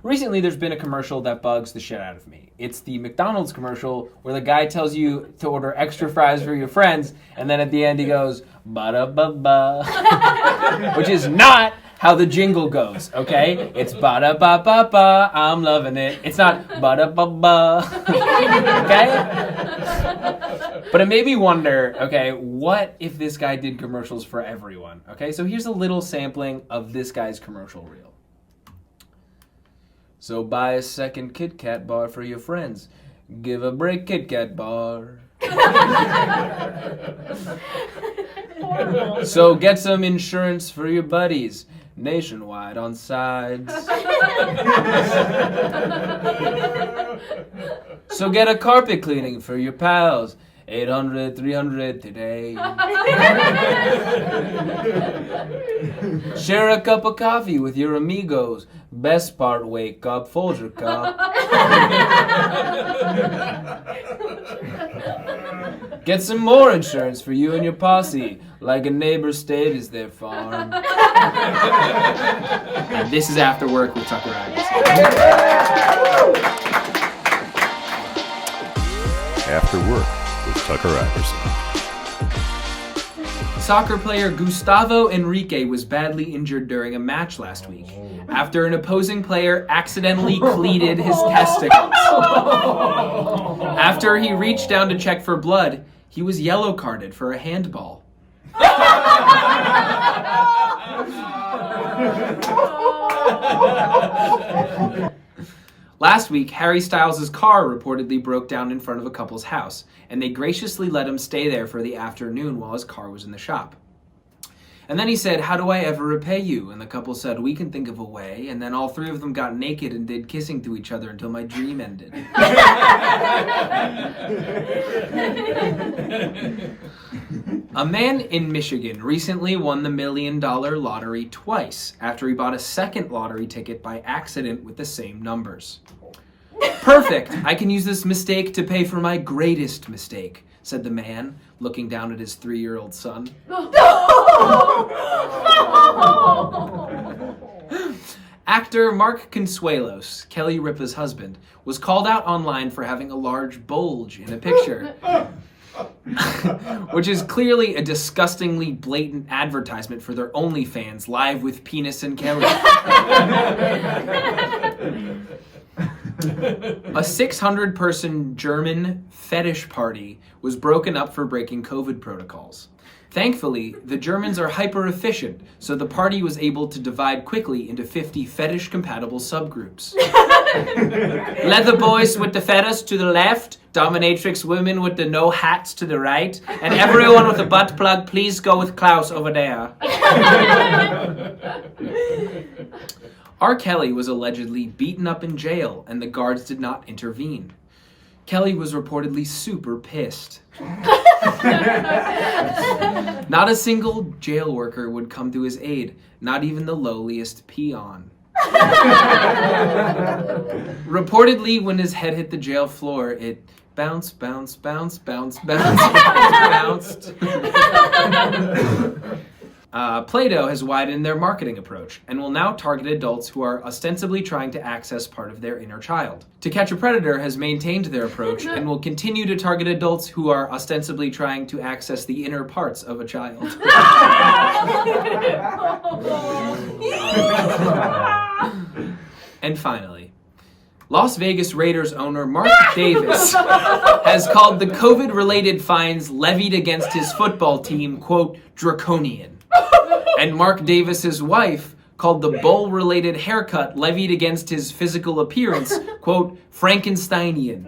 Recently, there's been a commercial that bugs the shit out of me. It's the McDonald's commercial where the guy tells you to order extra fries for your friends, and then at the end he goes, ba-da-ba-ba, which is not how the jingle goes, okay? It's ba-da-ba-ba-ba, I'm loving it. It's not ba-da-ba-ba, okay? But it made me wonder, okay, what if this guy did commercials for everyone, okay? So here's a little sampling of this guy's commercial reel. So buy a second Kit Kat bar for your friends. Give a break, Kit Kat bar. So get some insurance for your buddies. Nationwide on sides. So get a carpet cleaning for your pals. 800, 300 today. Share a cup of coffee with your amigos. Best part, wake up, fold your cup. Get some more insurance for you and your posse, like a neighbor state is their farm. And this is After Work with Tucker Iverson. After Work with Tucker Iverson. Soccer player Gustavo Enrique was badly injured during a match last week after an opposing player accidentally cleated his testicles. After he reached down to check for blood, he was yellow carded for a handball. Last week, Harry Styles' car reportedly broke down in front of a couple's house, and they graciously let him stay there for the afternoon while his car was in the shop. And then he said, "How do I ever repay you?" And the couple said, "We can think of a way." And then all three of them got naked and did kissing to each other until my dream ended. A man in Michigan recently won the $1 million lottery twice after he bought a second lottery ticket by accident with the same numbers. "Perfect! I can use this mistake to pay for my greatest mistake," said the man, looking down at his 3-year-old son. Actor Mark Consuelos, Kelly Ripa's husband, was called out online for having a large bulge in a picture, which is clearly a disgustingly blatant advertisement for their OnlyFans, Live with Penis and Kelly. A 600-person German fetish party was broken up for breaking COVID protocols. Thankfully, the Germans are hyper-efficient, so the party was able to divide quickly into 50 fetish-compatible subgroups. Leather boys with the fetus to the left, dominatrix women with the no hats to the right, and everyone with a butt plug, please go with Klaus over there. R. Kelly was allegedly beaten up in jail, and the guards did not intervene. Kelly was reportedly super pissed. Not a single jail worker would come to his aid, not even the lowliest peon. Reportedly, when his head hit the jail floor, it bounced, bounced, bounced, bounced, bounced, bounced. Play-Doh has widened their marketing approach and will now target adults who are ostensibly trying to access part of their inner child. To Catch a Predator has maintained their approach and will continue to target adults who are ostensibly trying to access the inner parts of a child. And finally, Las Vegas Raiders owner Mark Davis has called the COVID-related fines levied against his football team, quote, draconian. And Mark Davis's wife called the bowl-related haircut levied against his physical appearance, quote, Frankensteinian.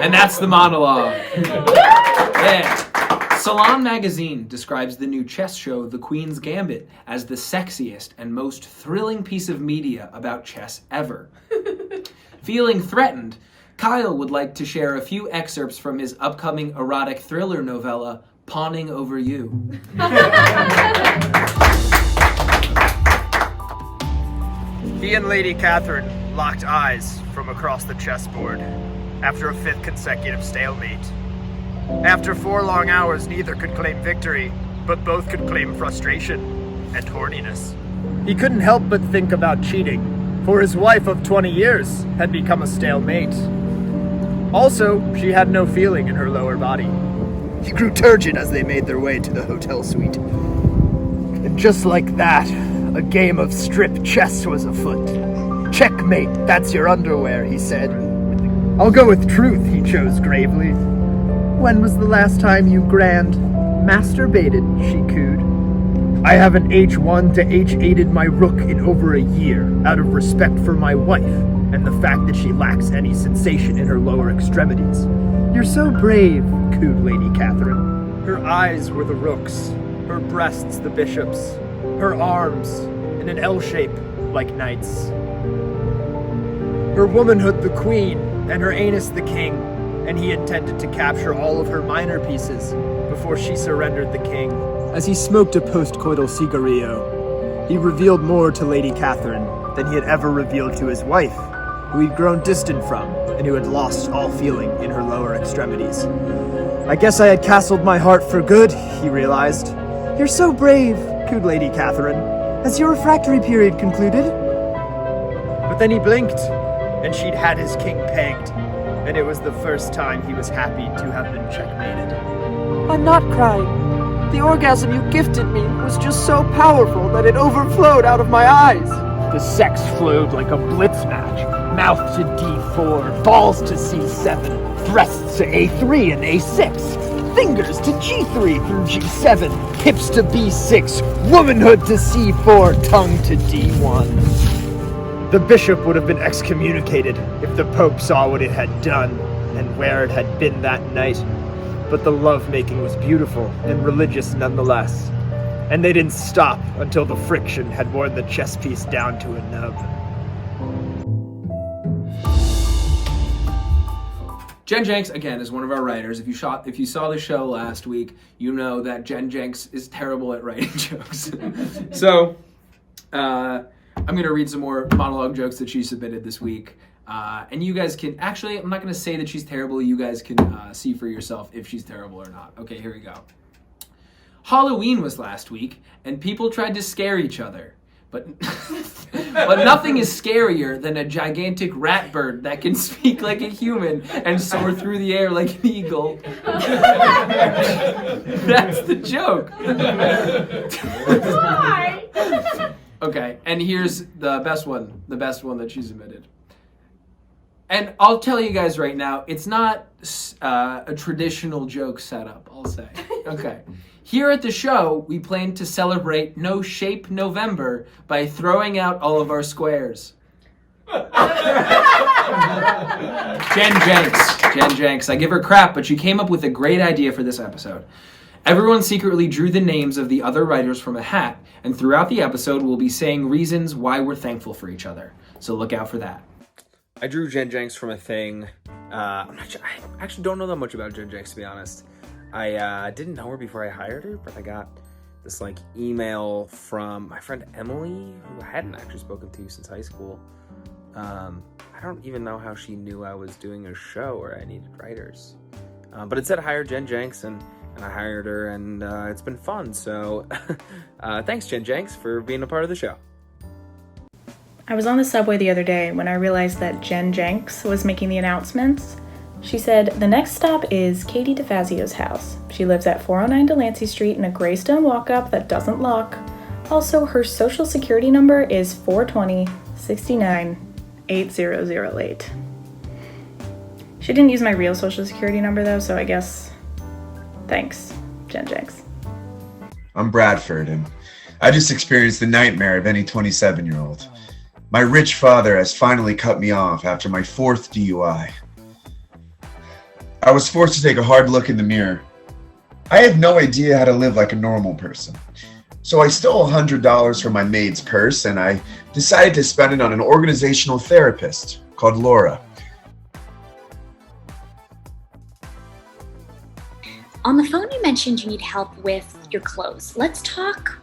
And that's the monologue. Yeah. Salon magazine describes the new chess show, The Queen's Gambit, as the sexiest and most thrilling piece of media about chess ever. Feeling threatened, Kyle would like to share a few excerpts from his upcoming erotic thriller novella, Pawning Over You. He and Lady Catherine locked eyes from across the chessboard after a 5th consecutive stalemate. After 4 long hours, neither could claim victory, but both could claim frustration and horniness. He couldn't help but think about cheating, for his wife of 20 years had become a stalemate. Also, she had no feeling in her lower body. He grew turgid as they made their way to the hotel suite. And just like that, a game of strip chess was afoot. Checkmate, that's your underwear, he said. I'll go with truth, he chose gravely. When was the last time you grand masturbated, she cooed. I haven't H1 to H8'd my rook in over a year, out of respect for my wife, and the fact that she lacks any sensation in her lower extremities. You're so brave, cooed Lady Catherine. Her eyes were the rook's, her breasts the bishop's, her arms in an L shape like knights. Her womanhood the queen, and her anus the king, and he intended to capture all of her minor pieces before she surrendered the king. As he smoked a post-coital cigarillo, he revealed more to Lady Catherine than he had ever revealed to his wife, who he'd grown distant from and who had lost all feeling in her lower extremities. I guess I had castled my heart for good, he realized. You're so brave, cooed Lady Catherine. Has your refractory period concluded? But then he blinked, and she'd had his king pegged, and it was the first time he was happy to have been checkmated. I'm not crying. The orgasm you gifted me was just so powerful that it overflowed out of my eyes. The sex flowed like a blitz match. Mouth to D4, balls to C7, breasts to A3 and A6, fingers to G3 through G7, hips to B6, womanhood to C4, tongue to D1. The bishop would have been excommunicated if the Pope saw what it had done and where it had been that night. But the lovemaking was beautiful and religious nonetheless, and they didn't stop until the friction had worn the chess piece down to a nub. Jen Jenks, again, is one of our writers. If you saw the show last week, you know that Jen Jenks is terrible at writing jokes. So, I'm going to read some more monologue jokes that she submitted this week. And you guys can, actually, I'm not going to say that she's terrible. You guys can see for yourself if she's terrible or not. Okay, here we go. Halloween was last week, and people tried to scare each other. But nothing is scarier than a gigantic rat bird that can speak like a human and soar through the air like an eagle. That's the joke. Why? Okay, and here's the best one that she submitted. And I'll tell you guys right now, it's not a traditional joke setup, I'll say. Okay. Here at the show, we plan to celebrate No Shape November by throwing out all of our squares. Jen Jenks. I give her crap, but she came up with a great idea for this episode. Everyone secretly drew the names of the other writers from a hat, and throughout the episode, we'll be saying reasons why we're thankful for each other. So look out for that. I drew Jen Jenks from a thing. I actually don't know that much about Jen Jenks, to be honest. I didn't know her before I hired her, but I got this email from my friend Emily, who I hadn't actually spoken to since high school. I don't even know how she knew I was doing a show or I needed writers. But it said hire Jen Jenks, and I hired her, and it's been fun. So thanks, Jen Jenks, for being a part of the show. I was on the subway the other day when I realized that Jen Jenks was making the announcements. She said, the next stop is Katie DiFazio's house. She lives at 409 Delancey Street in a gray stone walk-up that doesn't lock. Also, her social security number is 420-69-8008. She didn't use my real social security number though, so I guess thanks, Jen Jenks. I'm Bradford, and I just experienced the nightmare of any 27-year-old. My rich father has finally cut me off after my 4th DUI. I was forced to take a hard look in the mirror. I had no idea how to live like a normal person. So I stole $100 from my maid's purse, and I decided to spend it on an organizational therapist called Laura. On the phone, you mentioned you need help with your clothes. Let's talk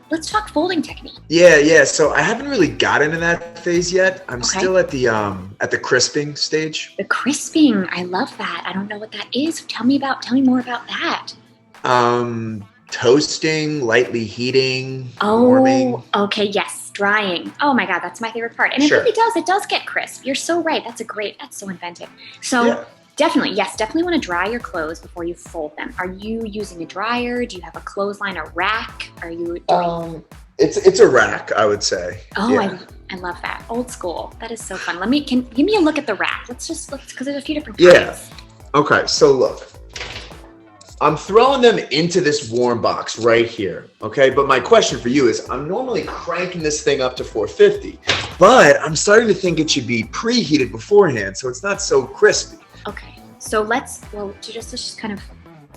folding technique. Yeah. So I haven't really got into that phase yet. I'm still at the crisping stage. The crisping, I love that. I don't know what that is. Tell me more about that. Toasting, lightly heating, warming. Okay, yes. drying. Oh my God, that's my favorite part. And Sure. it does get crisp. You're so right. That's so inventive. So Yeah. definitely want to dry your clothes before you fold them. Are you using a dryer? Do you have a clothesline, a rack? Are you doing... It's a rack, I would say. Oh, Yeah. I love that. Old school. That is so fun. Give me a look at the rack. Let's because there's a few different kinds. Yeah. Okay, so look. I'm throwing them into this warm box right here, okay? But my question for you is, I'm normally cranking this thing up to 450, but I'm starting to think it should be preheated beforehand so it's not so crispy. Okay, so let's just kind of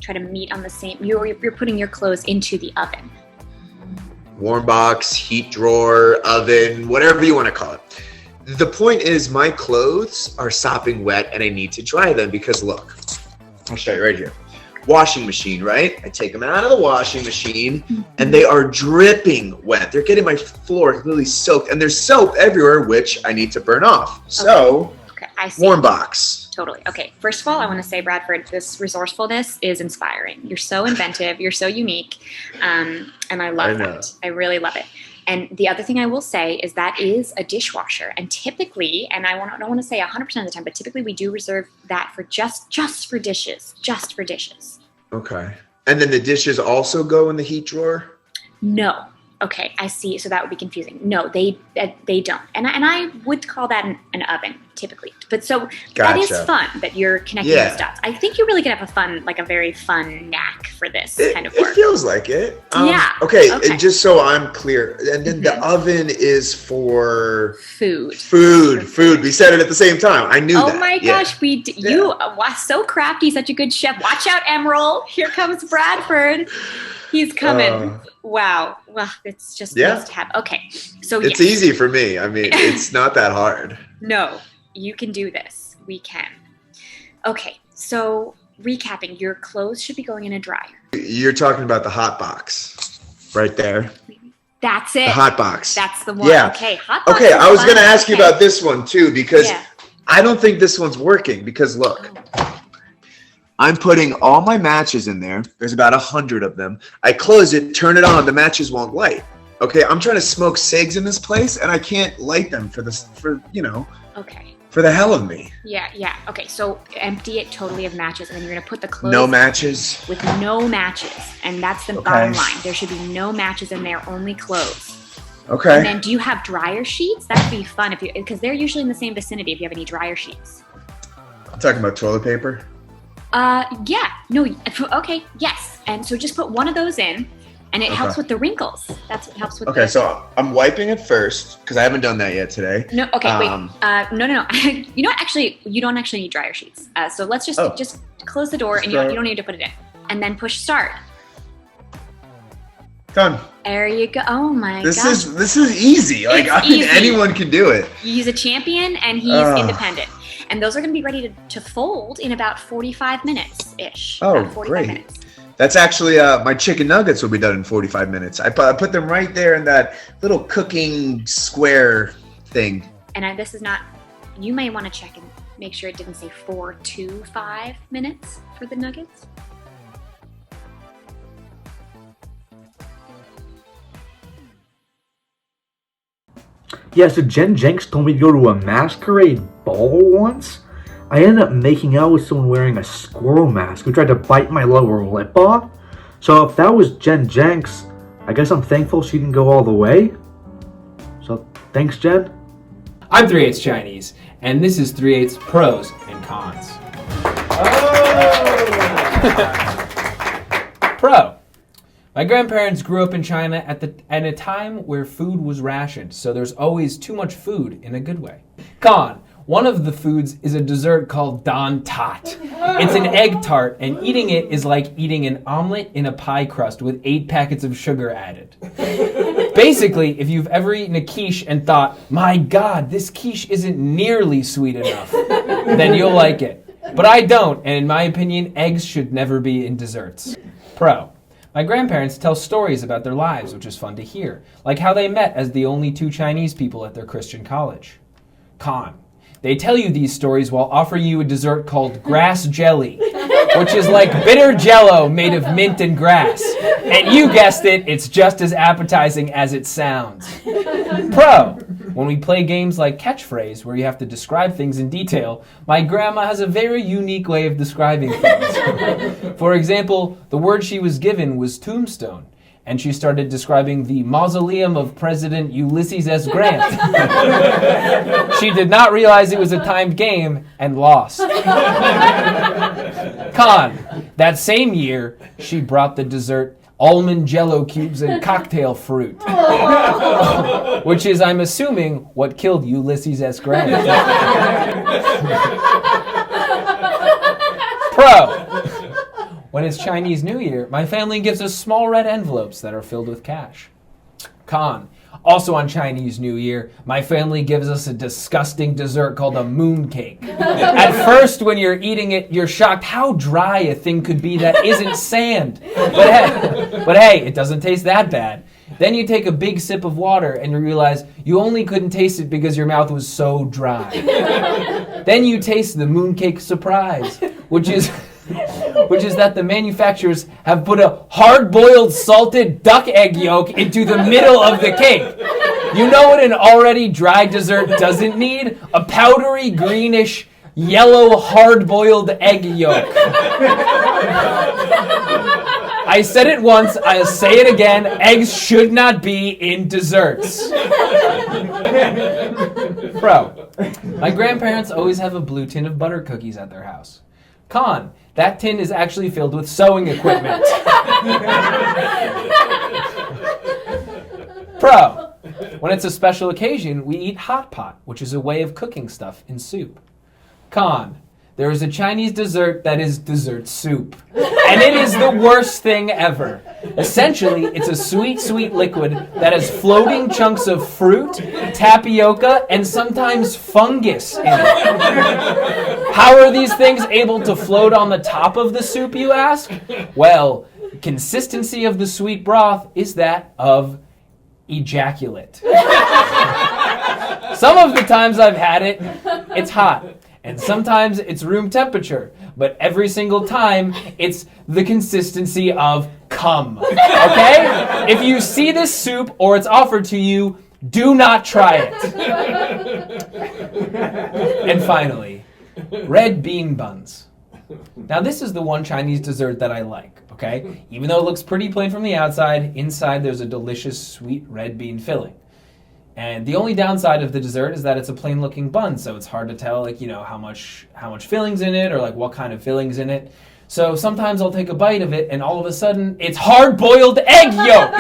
try to meet on the same. You're putting your clothes into the oven. Warm box, heat drawer, oven, whatever you want to call it. The point is my clothes are sopping wet and I need to dry them because look, I'll show you right here. Washing machine, right? I take them out of the washing machine and they are dripping wet. They're getting my floor completely soaked and there's soap everywhere, which I need to burn off. So, okay, I see. Warm box. Totally. Okay, first of all, I want to say, Bradford, this resourcefulness is inspiring. You're so inventive. You're so unique. And I love that. I really love it. And the other thing I will say is that is a dishwasher. And typically, and I don't want to say 100% of the time, but typically we do reserve that for just for dishes. Just for dishes. Okay. And then the dishes also go in the heat drawer? No. Okay, I see. So that would be confusing. No, they don't. And I would call that an oven, typically. But so that is fun that you're connecting those dots. I think you're really going to have a very fun knack for this kind of work. It feels like it. Yeah. Okay, just so I'm clear. And then the oven is for... Food. We said it at the same time. I knew that. Oh my gosh, you are so crafty, such a good chef. Watch out, Emerald. Here comes Bradford. He's coming. Wow. Well, it's just nice to have. Okay. So it's easy for me. I mean, it's not that hard. No, you can do this. We can. Okay. So recapping, your clothes should be going in a dryer. You're talking about the hot box right there. That's it. The hot box. That's the one. Yeah. Okay. Hot box. Okay. I was going to ask you about this one too, because Yeah. I don't think this one's working because look. I'm putting all my matches in there. There's about 100 of them. I close it, turn it on, the matches won't light. Okay, I'm trying to smoke cigs in this place and I can't light them for the hell of me. Yeah. Okay, so empty it totally of matches and then you're going to put the clothes No matches. with no matches. And that's the bottom line. There should be no matches in there, only clothes. Okay. And then do you have dryer sheets? That'd be fun because they're usually in the same vicinity if you have any dryer sheets. I'm talking about toilet paper. Yeah, no, okay, yes. And so just put one of those in and it helps with the wrinkles. That's what helps with Okay, so I'm wiping it first because I haven't done that yet today. No, okay, wait. No. You know what, actually, you don't actually need dryer sheets. So let's just close the door and you don't need to put it in. And then push start. Done. There you go. Oh my gosh. This is easy. Like easy. Anyone can do it. He's a champion and he's independent. And those are going to be ready to fold in about 45 minutes-ish. Oh, 45 great. minutes. That's actually, my chicken nuggets will be done in 45 minutes. I put them right there in that little cooking square thing. And this is not, you may want to check and make sure it didn't say 4 to 5 minutes for the nuggets. Yeah, so Jen Jenks told me to go to a masquerade ball once. I ended up making out with someone wearing a squirrel mask who tried to bite my lower lip off. So if that was Jen Jenks, I guess I'm thankful she didn't go all the way. So thanks, Jen. I'm 3/8 Chinese, and this is 3/8 pros and cons. Pro. My grandparents grew up in China at a time where food was rationed, so there's always too much food in a good way. Con. One of the foods is a dessert called Dan Tat. It's an egg tart, and eating it is like eating an omelet in a pie crust with 8 packets of sugar added. Basically, if you've ever eaten a quiche and thought, my God, this quiche isn't nearly sweet enough, then you'll like it. But I don't, and in my opinion, eggs should never be in desserts. Pro. My grandparents tell stories about their lives, which is fun to hear, like how they met as the only 2 Chinese people at their Christian college. Con. They tell you these stories while offering you a dessert called grass jelly. which is like bitter jello made of mint and grass. And you guessed it, it's just as appetizing as it sounds. Pro, when we play games like Catchphrase, where you have to describe things in detail, my grandma has a very unique way of describing things. For example, the word she was given was tombstone, and she started describing the mausoleum of President Ulysses S. Grant. She did not realize it was a timed game and lost. Con, that same year, she brought the dessert almond jello cubes and cocktail fruit, which is, I'm assuming, what killed Ulysses S. Grant. Pro. When it's Chinese New Year, my family gives us small red envelopes that are filled with cash. Con. Also on Chinese New Year, my family gives us a disgusting dessert called a moon cake. At first, when you're eating it, you're shocked how dry a thing could be that isn't sand. But hey, it doesn't taste that bad. Then you take a big sip of water and you realize you only couldn't taste it because your mouth was so dry. Then you taste the mooncake surprise, which is that the manufacturers have put a hard-boiled salted duck egg yolk into the middle of the cake. You know what an already dry dessert doesn't need? A powdery, greenish, yellow, hard-boiled egg yolk. I said it once, I'll say it again, eggs should not be in desserts. Pro, my grandparents always have a blue tin of butter cookies at their house. Con, that tin is actually filled with sewing equipment. Pro, when it's a special occasion, we eat hot pot, which is a way of cooking stuff in soup. Con, there is a Chinese dessert that is dessert soup. And it is the worst thing ever. Essentially, it's a sweet, sweet liquid that has floating chunks of fruit, tapioca, and sometimes fungus in it. How are these things able to float on the top of the soup, you ask? Well, consistency of the sweet broth is that of ejaculate. Some of the times I've had it, it's hot. And sometimes it's room temperature, but every single time it's the consistency of cum. Okay? If you see this soup or it's offered to you, do not try it. And finally, red bean buns. Now this is the one Chinese dessert that I like, okay? Even though it looks pretty plain from the outside, inside there's a delicious sweet red bean filling. And the only downside of the dessert is that it's a plain looking bun, so it's hard to tell, like, you know, how much filling's in it or like what kind of filling's in it. So sometimes I'll take a bite of it and all of a sudden it's hard-boiled egg yolk.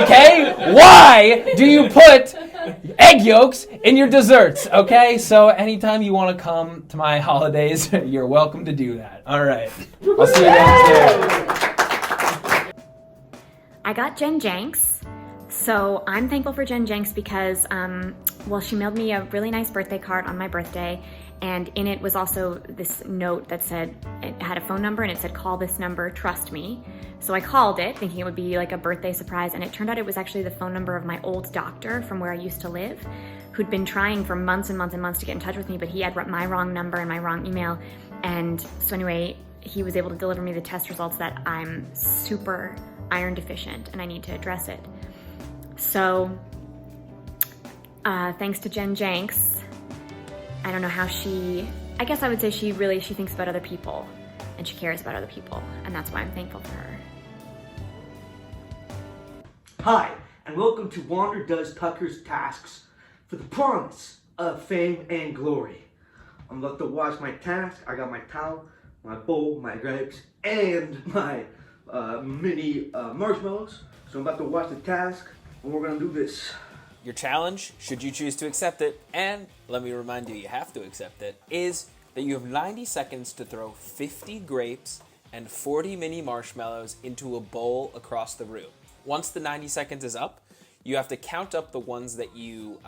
Okay? Why do you put egg yolks in your desserts? Okay? So anytime you want to come to my holidays, you're welcome to do that. All right. I'll see you downstairs. I got Jen Jenks. So I'm thankful for Jen Jenks because, she mailed me a really nice birthday card on my birthday, and in it was also this note that said, it had a phone number and it said, call this number, trust me. So I called it thinking it would be like a birthday surprise, and it turned out it was actually the phone number of my old doctor from where I used to live, who'd been trying for months and months and months to get in touch with me, but he had my wrong number and my wrong email. And so anyway, he was able to deliver me the test results that I'm super iron deficient and I need to address it. So, thanks to Jen Jenks, I don't know how I guess I would say she thinks about other people and she cares about other people, and that's why I'm thankful for her. Hi, and welcome to Wander Does Tucker's Tasks for the promise of fame and glory. I'm about to watch my task. I got my towel, my bowl, my grapes, and my mini marshmallows. So I'm about to watch the task. And we're gonna do this. Your challenge, should you choose to accept it, and let me remind you, you have to accept it, is that you have 90 seconds to throw 50 grapes and 40 mini marshmallows into a bowl across the room. Once the 90 seconds is up, you have to count up the ones that you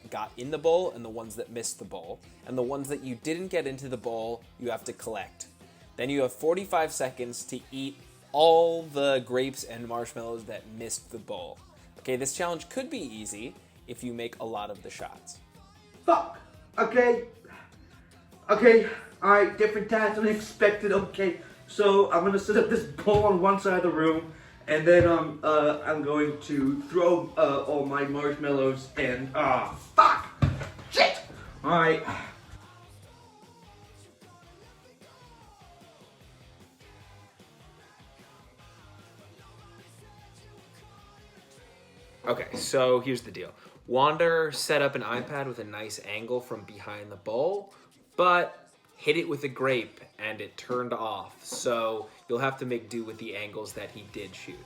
got in the bowl and the ones that missed the bowl. And the ones that you didn't get into the bowl, you have to collect. Then you have 45 seconds to eat all the grapes and marshmallows that missed the bowl. Okay, this challenge could be easy if you make a lot of the shots. Fuck! Okay, Alright, different task than expected. Okay, so I'm gonna set up this bowl on one side of the room, and then I'm going to throw all my marshmallows and fuck! Shit! Alright. Okay, so here's the deal. Wander set up an iPad with a nice angle from behind the bowl, but hit it with a grape and it turned off. So you'll have to make do with the angles that he did shoot.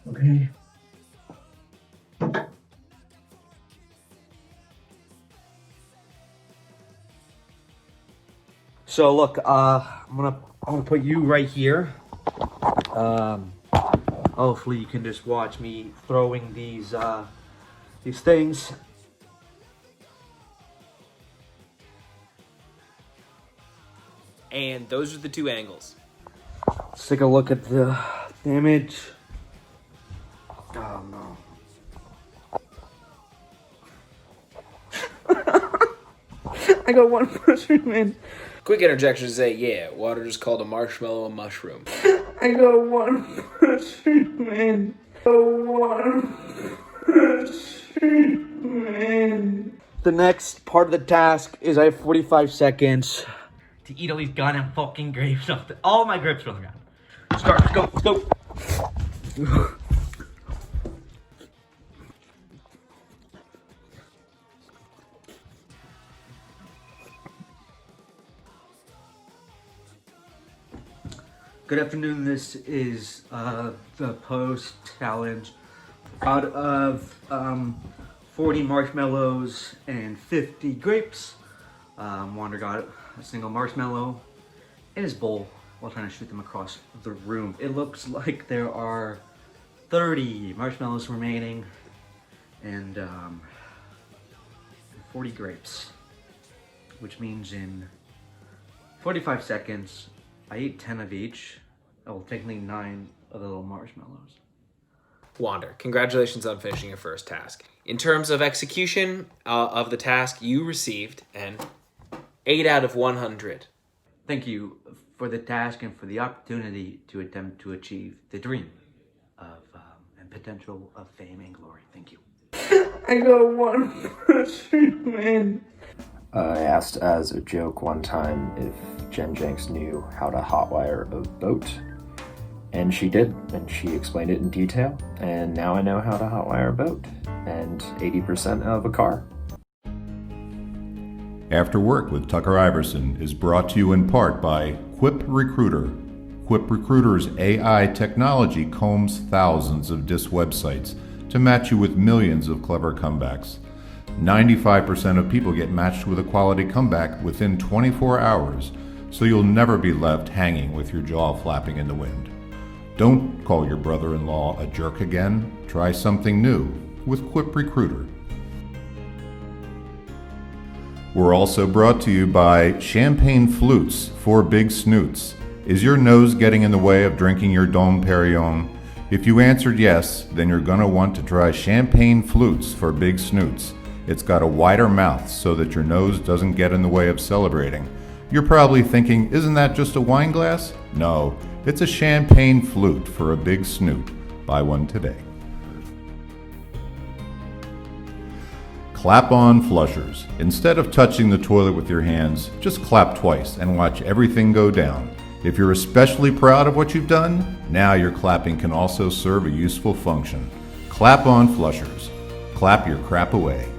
Okay. So look, I'm gonna put you right here. Hopefully you can just watch me throwing these things. And those are the two angles. Let's take a look at the image. Oh no. I got one mushroom in. Quick interjection to say, yeah, Water just called a marshmallow a mushroom. I got one mushroom in. The next part of the task is I have 45 seconds to eat all these goddamn fucking grapes off all my grapes on the ground. Start, let's go. Good afternoon, this is the post challenge. Out of 40 marshmallows and 50 grapes, Wander got a single marshmallow in his bowl while trying to shoot them across the room. It looks like there are 30 marshmallows remaining and 40 grapes, which means in 45 seconds, I ate 10 of each. Well, technically 9 of the little marshmallows. Wander, congratulations on finishing your first task. In terms of execution of the task, you received an 8 out of 100. Thank you for the task and for the opportunity to attempt to achieve the dream of and potential of fame and glory. Thank you. I got one mushroom in. I asked as a joke one time if Jen Jenks knew how to hotwire a boat, and she did, and she explained it in detail, and now I know how to hotwire a boat, and 80% of a car. After Work with Tucker Iverson is brought to you in part by Quip Recruiter. Quip Recruiter's AI technology combs thousands of disc websites to match you with millions of clever comebacks. 95% of people get matched with a quality comeback within 24 hours, so you'll never be left hanging with your jaw flapping in the wind. Don't call your brother-in-law a jerk again. Try something new with Quip Recruiter. We're also brought to you by Champagne Flutes for Big Snoots. Is your nose getting in the way of drinking your Dom Perignon? If you answered yes, then you're going to want to try Champagne Flutes for Big Snoots. It's got a wider mouth so that your nose doesn't get in the way of celebrating. You're probably thinking, isn't that just a wine glass? No, it's a champagne flute for a big snoot. Buy one today. Clap-on flushers. Instead of touching the toilet with your hands, just clap twice and watch everything go down. If you're especially proud of what you've done, now your clapping can also serve a useful function. Clap-on flushers. Clap your crap away.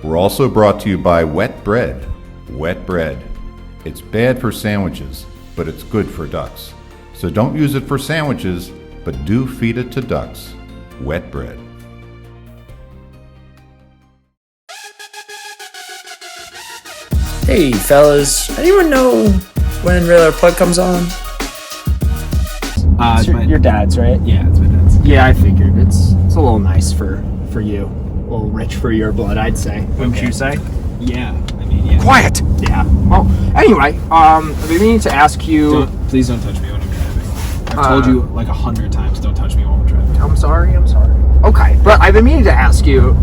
We're also brought to you by Wet Bread. Wet bread. It's bad for sandwiches, but it's good for ducks. So don't use it for sandwiches, but do feed it to ducks. Wet bread. Hey fellas, anyone know when Railer Plug comes on? It's your dad's, right? Yeah, it's my dad's. Yeah, I figured. It's a little nice for you. A little rich for your blood, I'd say. Wouldn't you say? Yeah, I mean, yeah. Quiet! Yeah. Well, anyway, I've been meaning to ask you... Please don't touch me when I'm driving. I've told you like 100 times, don't touch me while we're driving. I'm sorry. Okay, but I've been meaning to ask you,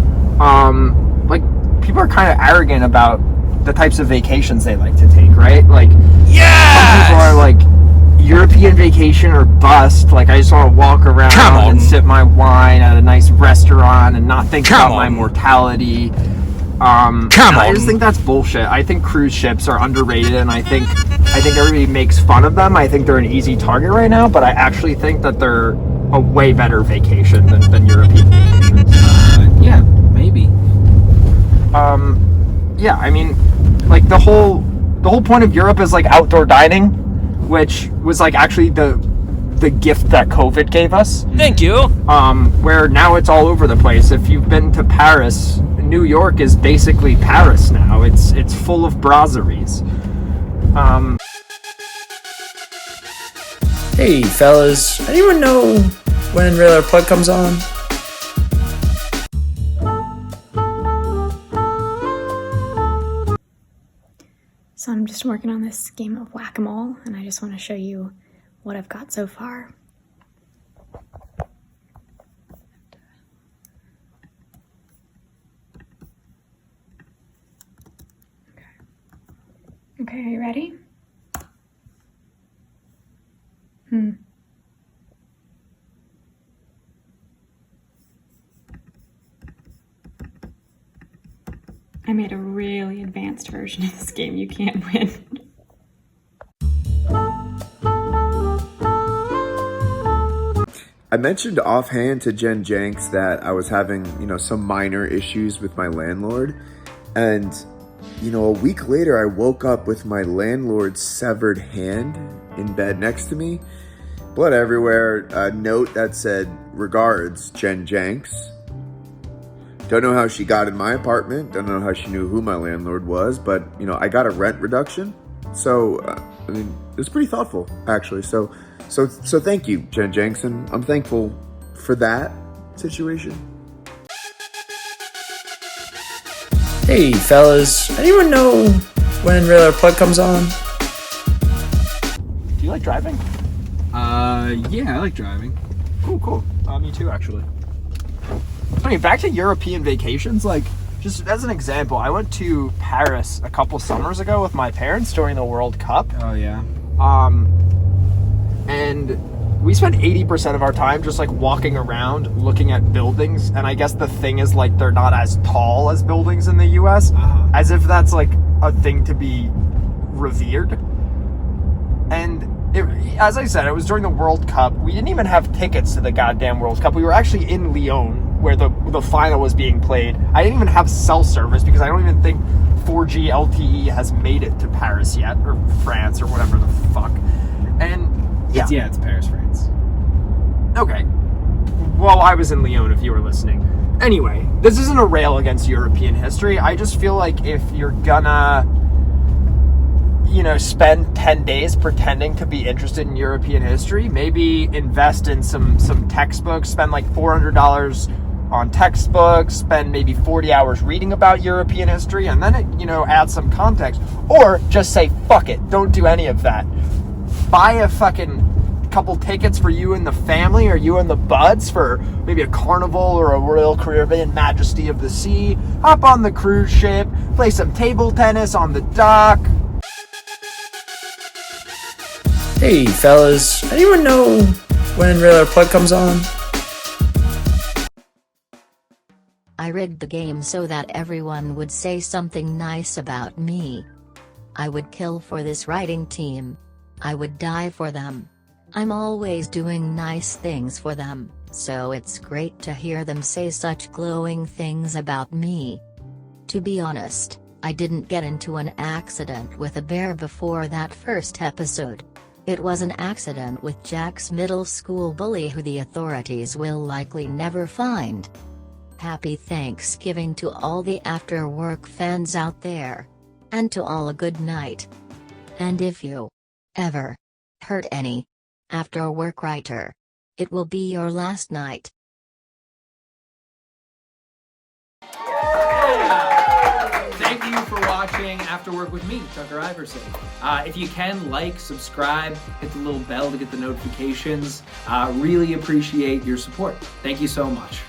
like, people are kind of arrogant about the types of vacations they like to take, right? Like, some people are like, European vacation or bust. Like, I just want to walk around and sip my wine at a nice restaurant and not think about my mortality. I just think that's bullshit. I think cruise ships are underrated, and I think everybody makes fun of them. I think they're an easy target right now, but I actually think that they're a way better vacation than European vacations. Yeah, maybe. Yeah, I mean, like, the whole point of Europe is like outdoor dining, which was like actually the gift that COVID gave us. Thank you. Where now it's all over the place. If you've been to Paris, New York is basically Paris now. It's full of brasseries. Hey fellas, anyone know when Railer Plug comes on? So I'm just working on this game of whack-a-mole, and I just want to show you what I've got so far. Okay, are you ready? I made a really advanced version of this game. You can't win. I mentioned offhand to Jen Jenks that I was having, some minor issues with my landlord. And, a week later, I woke up with my landlord's severed hand in bed next to me. Blood everywhere. A note that said, "Regards, Jen Jenks." Don't know how she got in my apartment. Don't know how she knew who my landlord was. But, I got a rent reduction. So, it was pretty thoughtful, actually. So thank you, Jen Jenks, and I'm thankful for that situation. Hey fellas, anyone know when Railer Plug comes on? Do you like driving? Yeah, I like driving. Cool. Me too, actually. I mean, back to European vacations, like, just as an example, I went to Paris a couple summers ago with my parents during the World Cup. Oh, yeah. And we spent 80% of our time just like walking around looking at buildings, and I guess the thing is like they're not as tall as buildings in the US, as if that's like a thing to be revered. And as I said, it was during the World Cup. We didn't even have tickets to the goddamn World Cup. We were actually in Lyon where the final was being played. I didn't even have cell service because I don't even think 4G LTE has made it to Paris yet, or France, or whatever the fuck. And yeah, it's Paris, France. Okay. Well, I was in Lyon if you were listening. Anyway, this isn't a rail against European history. I just feel like if you're gonna, spend 10 days pretending to be interested in European history, maybe invest in some textbooks, spend like $400 on textbooks, spend maybe 40 hours reading about European history, and then, add some context. Or just say, fuck it, don't do any of that. Buy a fucking couple tickets for you and the family, or you and the buds, for maybe a Carnival or a Royal Caribbean Majesty of the Sea. Hop on the cruise ship, play some table tennis on the dock. Hey fellas, anyone know when Railer Plug comes on? I rigged the game so that everyone would say something nice about me. I would kill for this writing team. I would die for them. I'm always doing nice things for them, so it's great to hear them say such glowing things about me. To be honest, I didn't get into an accident with a bear before that first episode. It was an accident with Jack's middle school bully who the authorities will likely never find. Happy Thanksgiving to all the After Work fans out there. And to all a good night. And if you ever hurt any After Work writer, it will be your last night. Thank you for watching After Work with me, Tucker Iverson. If you can, like, subscribe, hit the little bell to get the notifications. Really appreciate your support. Thank you so much.